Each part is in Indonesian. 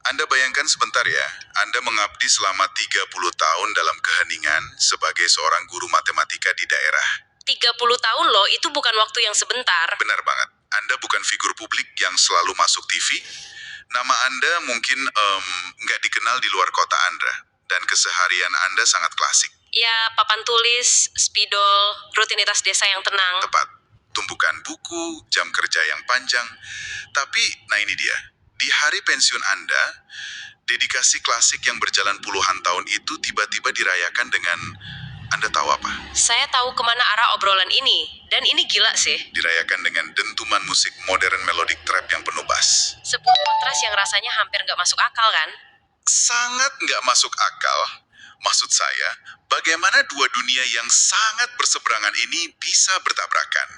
Anda bayangkan sebentar ya, Anda mengabdi selama 30 tahun dalam keheningan sebagai seorang guru matematika di daerah. 30 tahun loh, itu bukan waktu yang sebentar. Benar banget, Anda bukan figur publik yang selalu masuk TV. Nama Anda mungkin nggak dikenal di luar kota Anda, dan keseharian Anda sangat klasik. Ya, papan tulis, spidol, rutinitas desa yang tenang. Tepat, tumpukan buku, jam kerja yang panjang. Tapi, nah ini dia, di hari pensiun Anda, dedikasi klasik yang berjalan puluhan tahun itu tiba-tiba dirayakan dengan, Anda tahu apa? Saya tahu kemana arah obrolan ini, dan ini gila sih. Dirayakan dengan dentuman musik modern melodic trap yang penuh bass. Sebuah kontras yang rasanya hampir nggak masuk akal kan? Sangat nggak masuk akal. Maksud saya, bagaimana dua dunia yang sangat berseberangan ini bisa bertabrakan?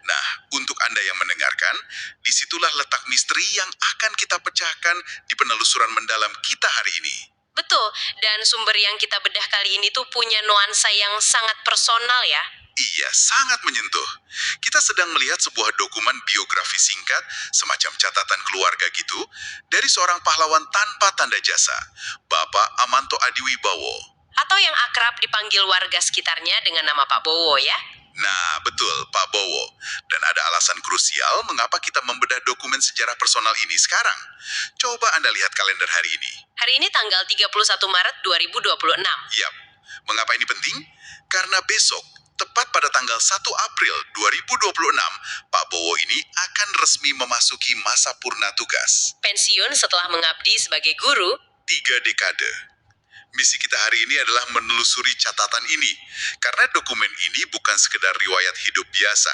Nah, untuk Anda yang mendengarkan, disitulah letak misteri yang akan kita pecahkan di penelusuran mendalam kita hari ini. Betul, dan sumber yang kita bedah kali ini tuh punya nuansa yang sangat personal ya. Iya, sangat menyentuh. Kita sedang melihat sebuah dokumen biografi singkat, semacam catatan keluarga gitu, dari seorang pahlawan tanpa tanda jasa, Bapak Amanto Adiwibowo. Atau yang akrab dipanggil warga sekitarnya dengan nama Pak Bowo ya. Nah, betul, Pak Bowo. Dan ada alasan krusial mengapa kita membedah dokumen sejarah personal ini sekarang. Coba Anda lihat kalender hari ini. Hari ini tanggal 31 Maret 2026. Yap, mengapa ini penting? Karena besok, tepat pada tanggal 1 April 2026, Pak Bowo ini akan resmi memasuki masa purna tugas. Pensiun setelah mengabdi sebagai guru. 3 dekade. Misi kita hari ini adalah menelusuri catatan ini, karena dokumen ini bukan sekedar riwayat hidup biasa.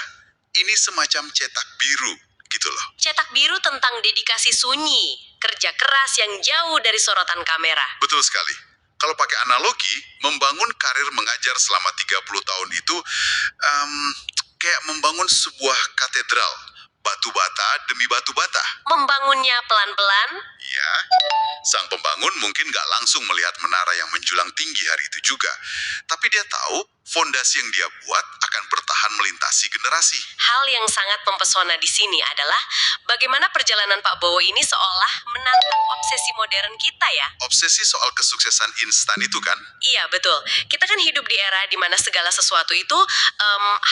Ini semacam cetak biru, gitu loh. Cetak biru tentang dedikasi sunyi, kerja keras yang jauh dari sorotan kamera. Betul sekali. Kalau pakai analogi, membangun karir mengajar selama 30 tahun itu kayak membangun sebuah katedral, batu bata demi batu bata. Membangunnya pelan-pelan. Ya, sang pembangun mungkin gak langsung melihat menara yang menjulang tinggi hari itu juga. Tapi dia tahu fondasi yang dia buat akan bertahan melintasi generasi. Hal yang sangat mempesona di sini adalah bagaimana perjalanan Pak Bowo ini seolah menantang obsesi modern kita ya. Obsesi soal kesuksesan instan itu kan? Iya betul, kita kan hidup di era di mana segala sesuatu itu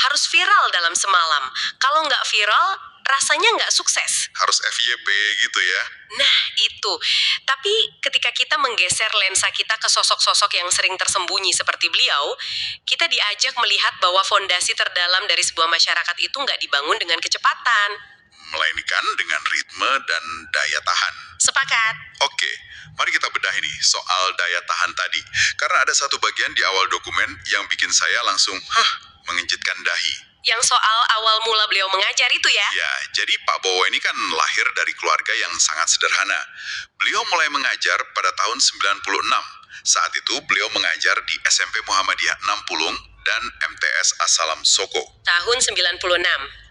harus viral dalam semalam. Kalau nggak viral, rasanya nggak sukses. Harus FYP gitu ya. Nah itu, tapi ketika kita menggeser lensa kita ke sosok-sosok yang sering tersembunyi seperti beliau, kita diajak melihat bahwa fondasi terdalam dari sebuah masyarakat itu nggak dibangun dengan kecepatan. Melainkan dengan ritme dan daya tahan. Sepakat. Oke, mari kita bedah ini soal daya tahan tadi. Karena ada satu bagian di awal dokumen yang bikin saya langsung, menginjitkan dahi. Yang soal awal mula beliau mengajar itu ya? Ya, jadi Pak Bowo ini kan lahir dari keluarga yang sangat sederhana. Beliau mulai mengajar pada tahun 96. Saat itu beliau mengajar di SMP Muhammadiyah 6 Pulung dan MTS Asalam Soko. Tahun 96.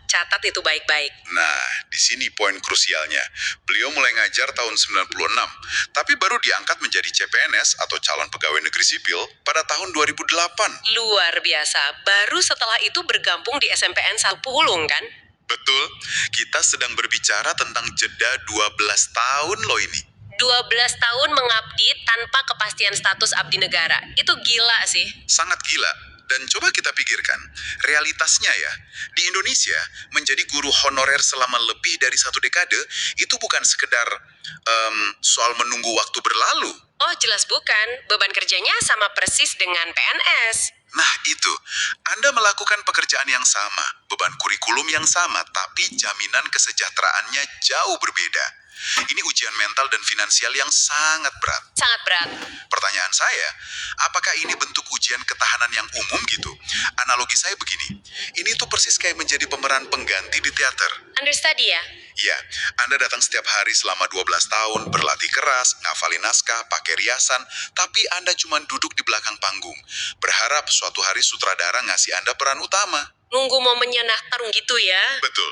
Catat itu baik-baik. Nah, di sini poin krusialnya. Beliau mulai ngajar tahun 96, tapi baru diangkat menjadi CPNS atau calon pegawai negeri sipil pada tahun 2008. Luar biasa. Baru setelah itu bergabung di SMPN 1 Pulung kan? Betul, kita sedang berbicara tentang jeda 12 tahun loh ini. 12 tahun mengabdi tanpa kepastian status abdi negara. Itu gila sih. Sangat gila. Dan coba kita pikirkan, realitasnya ya, di Indonesia menjadi guru honorer selama lebih dari 1 dekade itu bukan sekedar soal menunggu waktu berlalu. Oh jelas bukan, beban kerjanya sama persis dengan PNS. Nah itu, Anda melakukan pekerjaan yang sama, beban kurikulum yang sama, tapi jaminan kesejahteraannya jauh berbeda. Ini ujian mental dan finansial yang sangat berat. Sangat berat. Pertanyaan saya, apakah ini bentuk ujian ketahanan yang umum gitu? Analogi saya begini, ini tuh persis kayak menjadi pemeran pengganti di teater. Understudy ya? Ya, Anda datang setiap hari selama 12 tahun, berlatih keras, ngafalin naskah, pakai riasan, tapi Anda cuma duduk di belakang panggung. Berharap suatu hari sutradara ngasih Anda peran utama. Nunggu momennya tarung gitu ya? Betul.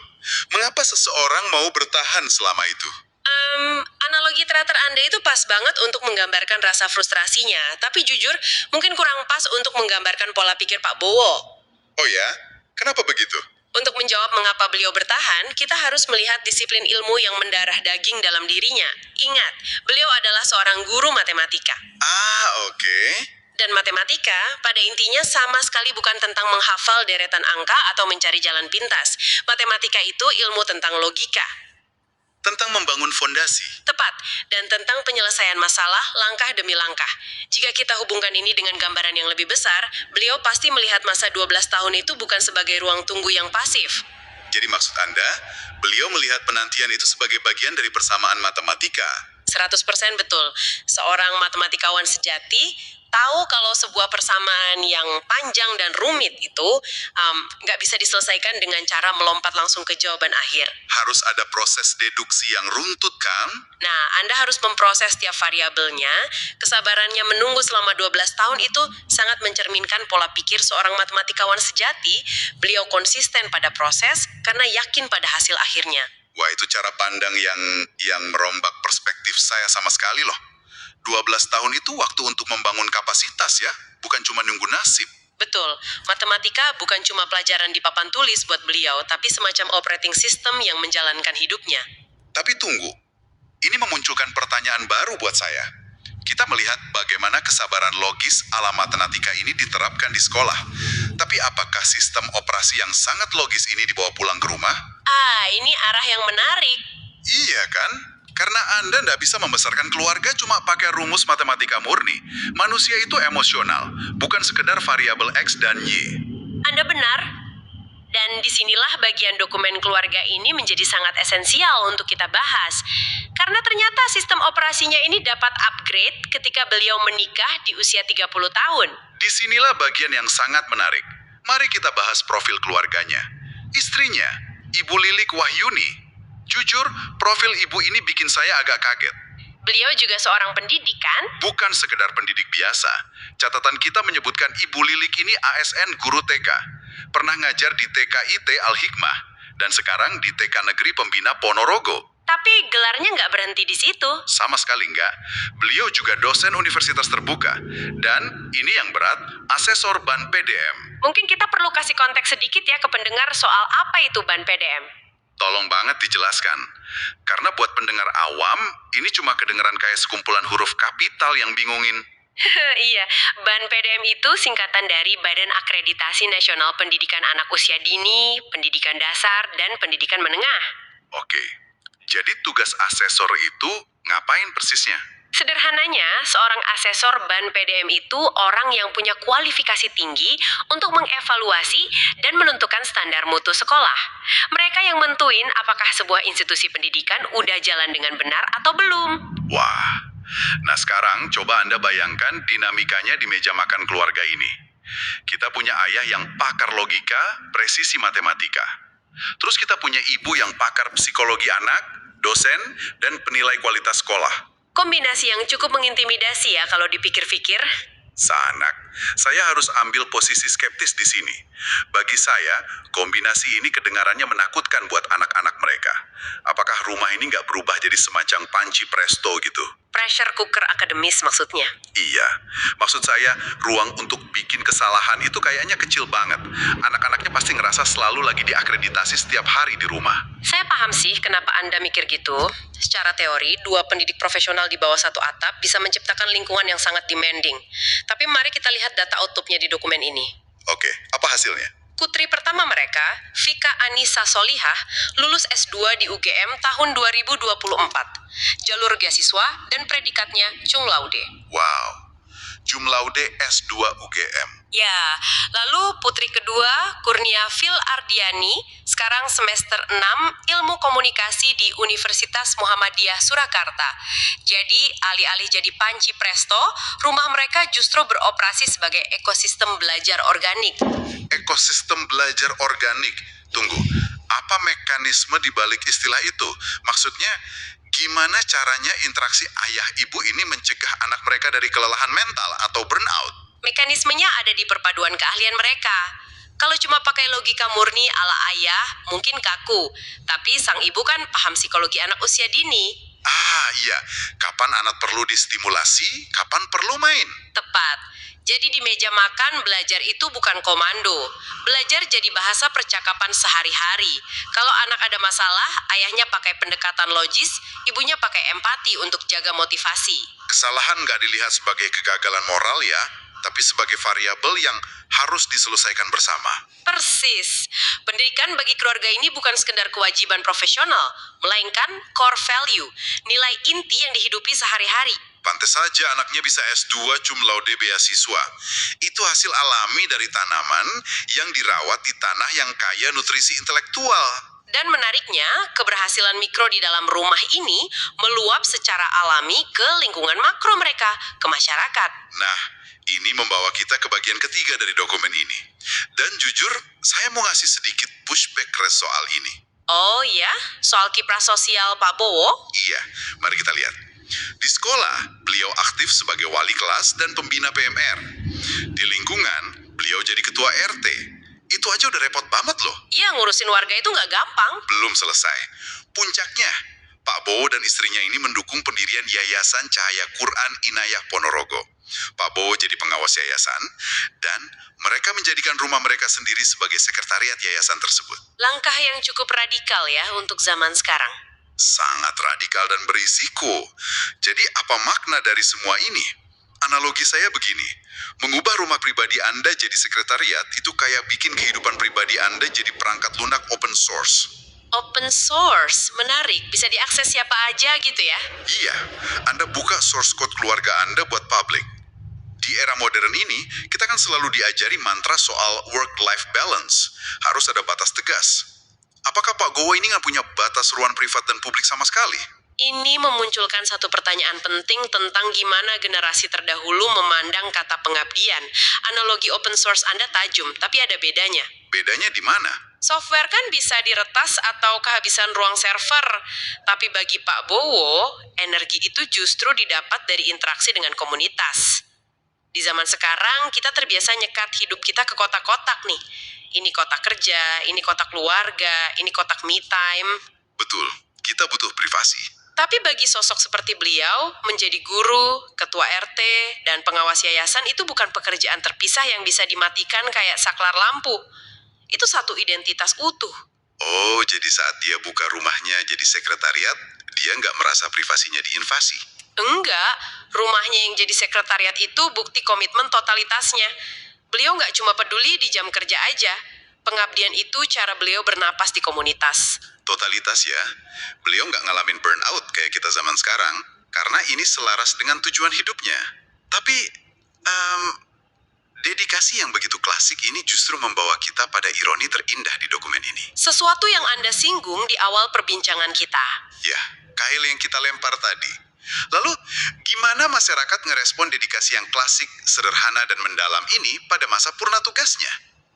Mengapa seseorang mau bertahan selama itu? Analogi teater Anda itu pas banget untuk menggambarkan rasa frustrasinya. Tapi jujur, mungkin kurang pas untuk menggambarkan pola pikir Pak Bowo. Oh ya? Kenapa begitu? Untuk menjawab mengapa beliau bertahan, kita harus melihat disiplin ilmu yang mendarah daging dalam dirinya. Ingat, beliau adalah seorang guru matematika. Oke. Dan matematika, pada intinya sama sekali bukan tentang menghafal deretan angka atau mencari jalan pintas. Matematika itu ilmu tentang logika. Tentang membangun fondasi. Tepat, dan tentang penyelesaian masalah langkah demi langkah. Jika kita hubungkan ini dengan gambaran yang lebih besar, beliau pasti melihat masa 12 tahun itu bukan sebagai ruang tunggu yang pasif. Jadi maksud Anda, beliau melihat penantian itu sebagai bagian dari persamaan matematika. 100% betul. Seorang matematikawan sejati tahu kalau sebuah persamaan yang panjang dan rumit itu nggak bisa diselesaikan dengan cara melompat langsung ke jawaban akhir. Harus ada proses deduksi yang runtut kan? Nah, Anda harus memproses tiap variabelnya. Kesabarannya menunggu selama 12 tahun itu sangat mencerminkan pola pikir seorang matematikawan sejati. Beliau konsisten pada proses karena yakin pada hasil akhirnya. Wah, itu cara pandang yang merombak perspektif saya sama sekali loh. 12 tahun itu waktu untuk membangun kapasitas ya, bukan cuma nunggu nasib. Betul, matematika bukan cuma pelajaran di papan tulis buat beliau, tapi semacam operating system yang menjalankan hidupnya. Tapi tunggu, ini memunculkan pertanyaan baru buat saya. Kita melihat bagaimana kesabaran logis ala matematika ini diterapkan di sekolah. Tapi apakah sistem operasi yang sangat logis ini dibawa pulang ke rumah? Ini arah yang menarik. Iya kan? Karena Anda nggak bisa membesarkan keluarga cuma pakai rumus matematika murni. Manusia itu emosional, bukan sekedar variabel X dan Y. Anda benar. Dan disinilah bagian dokumen keluarga ini menjadi sangat esensial untuk kita bahas. Karena ternyata sistem operasinya ini dapat upgrade ketika beliau menikah di usia 30 tahun. Disinilah bagian yang sangat menarik. Mari kita bahas profil keluarganya. Istrinya, Ibu Lilik Wahyuni. Jujur, profil ibu ini bikin saya agak kaget. Beliau juga seorang pendidik kan? Bukan sekedar pendidik biasa. Catatan kita menyebutkan Ibu Lilik ini ASN guru TK. Pernah ngajar di TKIT Al-Hikmah. Dan sekarang di TK Negeri Pembina Ponorogo. Tapi gelarnya nggak berhenti di situ. Sama sekali enggak. Beliau juga dosen universitas terbuka. Dan ini yang berat, asesor BAN PDM. Mungkin kita perlu kasih konteks sedikit ya ke pendengar soal apa itu BAN PDM. Tolong banget dijelaskan. Karena buat pendengar awam, ini cuma kedengeran kayak sekumpulan huruf kapital yang bingungin. Iya, BAN PDM itu singkatan dari Badan Akreditasi Nasional Pendidikan Anak Usia Dini, Pendidikan Dasar, dan Pendidikan Menengah. Oke, jadi tugas asesor itu ngapain persisnya? Sederhananya, seorang asesor BAN PDM itu orang yang punya kualifikasi tinggi untuk mengevaluasi dan menentukan standar mutu sekolah. Mereka yang menentuin apakah sebuah institusi pendidikan udah jalan dengan benar atau belum. Wah, nah sekarang coba Anda bayangkan dinamikanya di meja makan keluarga ini. Kita punya ayah yang pakar logika, presisi matematika. Terus kita punya ibu yang pakar psikologi anak, dosen, dan penilai kualitas sekolah. Kombinasi yang cukup mengintimidasi ya kalau dipikir-pikir. Sanak, saya harus ambil posisi skeptis di sini. Bagi saya, kombinasi ini kedengarannya menakutkan buat anak-anak mereka. Apakah rumah ini nggak berubah jadi semacam panci presto gitu? Pressure cooker akademis maksudnya. Iya, maksud saya ruang untuk bikin kesalahan itu kayaknya kecil banget. Anak-anaknya pasti ngerasa selalu lagi diakreditasi setiap hari di rumah. Saya paham sih kenapa Anda mikir gitu. Secara teori, dua pendidik profesional di bawah satu atap bisa menciptakan lingkungan yang sangat demanding. Tapi mari kita lihat data outputnya di dokumen ini. Oke, apa hasilnya? Putri pertama mereka, Vika Anissa Solihah, lulus S2 di UGM tahun 2024. Jalur beasiswa dan predikatnya cum laude. Wow, cum laude S2 UGM. Ya, lalu putri kedua, Kurnia Fil Ardiani, sekarang semester 6 Ilmu Komunikasi di Universitas Muhammadiyah Surakarta. Jadi, alih-alih jadi panci presto, rumah mereka justru beroperasi sebagai ekosistem belajar organik. Ekosistem belajar organik. Tunggu, apa mekanisme di balik istilah itu? Maksudnya, gimana caranya interaksi ayah ibu ini mencegah anak mereka dari kelelahan mental atau burnout? Mekanismenya ada di perpaduan keahlian mereka. Kalau cuma pakai logika murni ala ayah, mungkin kaku. Tapi sang ibu kan paham psikologi anak usia dini. Iya, kapan anak perlu distimulasi, kapan perlu main. Tepat. Jadi di meja makan belajar itu bukan komando. Belajar jadi bahasa percakapan sehari-hari. Kalau anak ada masalah, ayahnya pakai pendekatan logis, ibunya pakai empati untuk jaga motivasi. Kesalahan nggak dilihat sebagai kegagalan moral ya, tapi sebagai variabel yang harus diselesaikan bersama. Persis. Pendidikan bagi keluarga ini bukan sekedar kewajiban profesional, melainkan core value, nilai inti yang dihidupi sehari-hari. Pantes saja anaknya bisa S2 cum laude beasiswa. Itu hasil alami dari tanaman yang dirawat di tanah yang kaya nutrisi intelektual. Dan menariknya, keberhasilan mikro di dalam rumah ini meluap secara alami ke lingkungan makro mereka, ke masyarakat. Nah, ini membawa kita ke bagian ketiga dari dokumen ini. Dan jujur, saya mau ngasih sedikit pushback soal ini. Oh ya, soal kiprah sosial Pak Bowo? Iya, mari kita lihat. Di sekolah, beliau aktif sebagai wali kelas dan pembina PMR. Di lingkungan, beliau jadi ketua RT. Itu aja udah repot banget loh. Iya, ngurusin warga itu nggak gampang. Belum selesai. Puncaknya, Pak Bowo dan istrinya ini mendukung pendirian Yayasan Cahaya Quran Inayah Ponorogo. Pak Bowo jadi pengawas yayasan, dan mereka menjadikan rumah mereka sendiri sebagai sekretariat yayasan tersebut. Langkah yang cukup radikal ya untuk zaman sekarang. Sangat radikal dan berisiko. Jadi apa makna dari semua ini? Analogi saya begini, mengubah rumah pribadi Anda jadi sekretariat itu kayak bikin kehidupan pribadi Anda jadi perangkat lunak open source. Open source, menarik. Bisa diakses siapa aja gitu ya? Iya, Anda buka source code keluarga Anda buat publik. Di era modern ini, kita kan selalu diajari mantra soal work-life balance. Harus ada batas tegas. Apakah Pak Bowo ini nggak punya batas ruang privat dan publik sama sekali? Ini memunculkan satu pertanyaan penting tentang gimana generasi terdahulu memandang kata pengabdian. Analogi open source Anda tajam, tapi ada bedanya. Bedanya di mana? Software kan bisa diretas atau kehabisan ruang server. Tapi bagi Pak Bowo, energi itu justru didapat dari interaksi dengan komunitas. Di zaman sekarang, kita terbiasa nyekat hidup kita ke kotak-kotak nih. Ini kotak kerja, ini kotak keluarga, ini kotak me time. Betul, kita butuh privasi. Tapi bagi sosok seperti beliau, menjadi guru, ketua RT, dan pengawas yayasan itu bukan pekerjaan terpisah yang bisa dimatikan kayak saklar lampu. Itu satu identitas utuh. Oh, jadi saat dia buka rumahnya jadi sekretariat, dia nggak merasa privasinya diinvasi. Enggak, rumahnya yang jadi sekretariat itu bukti komitmen totalitasnya. Beliau nggak cuma peduli di jam kerja aja. Pengabdian itu cara beliau bernapas di komunitas. Totalitas ya, beliau nggak ngalamin burnout kayak kita zaman sekarang, karena ini selaras dengan tujuan hidupnya. Tapi, dedikasi yang begitu klasik ini justru membawa kita pada ironi terindah di dokumen ini. Sesuatu yang Anda singgung di awal perbincangan kita. Ya, kail yang kita lempar tadi. Lalu, gimana masyarakat ngerespon dedikasi yang klasik, sederhana, dan mendalam ini pada masa purna tugasnya?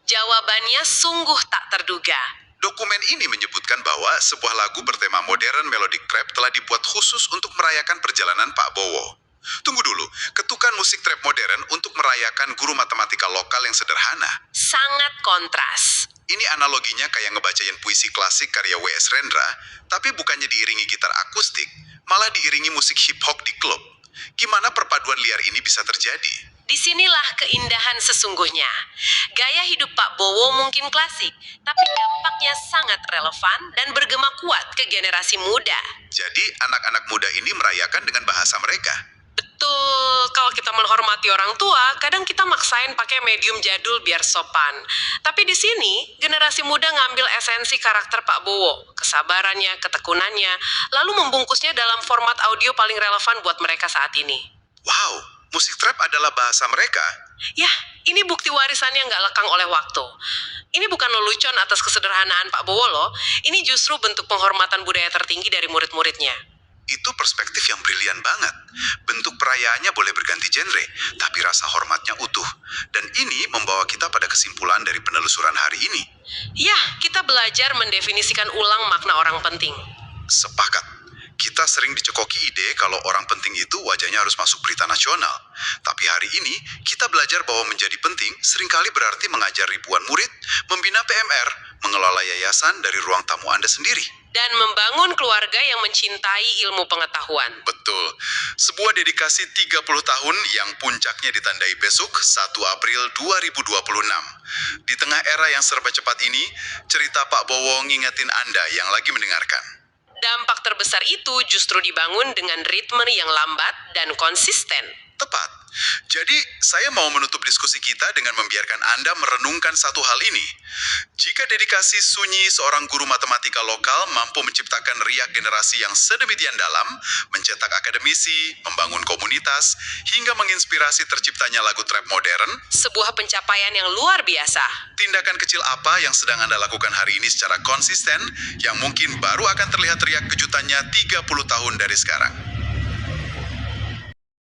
Jawabannya sungguh tak terduga. Dokumen ini menyebutkan bahwa sebuah lagu bertema modern melodic trap telah dibuat khusus untuk merayakan perjalanan Pak Bowo. Tunggu dulu, ketukan musik trap modern untuk merayakan guru matematika lokal yang sederhana. Sangat kontras. Ini analoginya kayak ngebacain puisi klasik karya W.S. Rendra, tapi bukannya diiringi gitar akustik, malah diiringi musik hip-hop di klub. Gimana perpaduan liar ini bisa terjadi? Disinilah keindahan sesungguhnya. Gaya hidup Pak Bowo mungkin klasik, tapi dampaknya sangat relevan dan bergema kuat ke generasi muda. Jadi anak-anak muda ini merayakan dengan bahasa mereka. Betul, kalau kita menghormati orang tua, kadang kita maksain pakai medium jadul biar sopan. Tapi di sini, generasi muda ngambil esensi karakter Pak Bowo, kesabarannya, ketekunannya, lalu membungkusnya dalam format audio paling relevan buat mereka saat ini. Wow, musik trap adalah bahasa mereka. Ya, ini bukti warisannya nggak lekang oleh waktu. Ini bukan lelucon atas kesederhanaan Pak Bowo loh, ini justru bentuk penghormatan budaya tertinggi dari murid-muridnya. Itu perspektif yang brilian banget. Bentuk perayaannya boleh berganti genre, tapi rasa hormatnya utuh. Dan ini membawa kita pada kesimpulan dari penelusuran hari ini. Ya, kita belajar mendefinisikan ulang makna orang penting. Sepakat. Kita sering dicekoki ide kalau orang penting itu wajahnya harus masuk berita nasional. Tapi hari ini, kita belajar bahwa menjadi penting seringkali berarti mengajar ribuan murid, membina PMR, mengelola yayasan dari ruang tamu Anda sendiri. dan membangun keluarga yang mencintai ilmu pengetahuan. Betul. Sebuah dedikasi 30 tahun yang puncaknya ditandai besok 1 April 2026. Di tengah era yang serba cepat ini, cerita Pak Bowo ngingetin Anda yang lagi mendengarkan. Dampak terbesar itu justru dibangun dengan ritme yang lambat dan konsisten. Tepat. Jadi, saya mau menutup diskusi kita dengan membiarkan Anda merenungkan satu hal ini. Jika dedikasi Sunyi seorang guru matematika lokal mampu menciptakan riak generasi yang sedemikian dalam, mencetak akademisi, membangun komunitas, hingga menginspirasi terciptanya lagu trap modern, Sebuah pencapaian yang luar biasa. tindakan kecil apa yang sedang Anda lakukan hari ini secara konsisten yang mungkin baru akan terlihat riak kejutannya 30 tahun dari sekarang?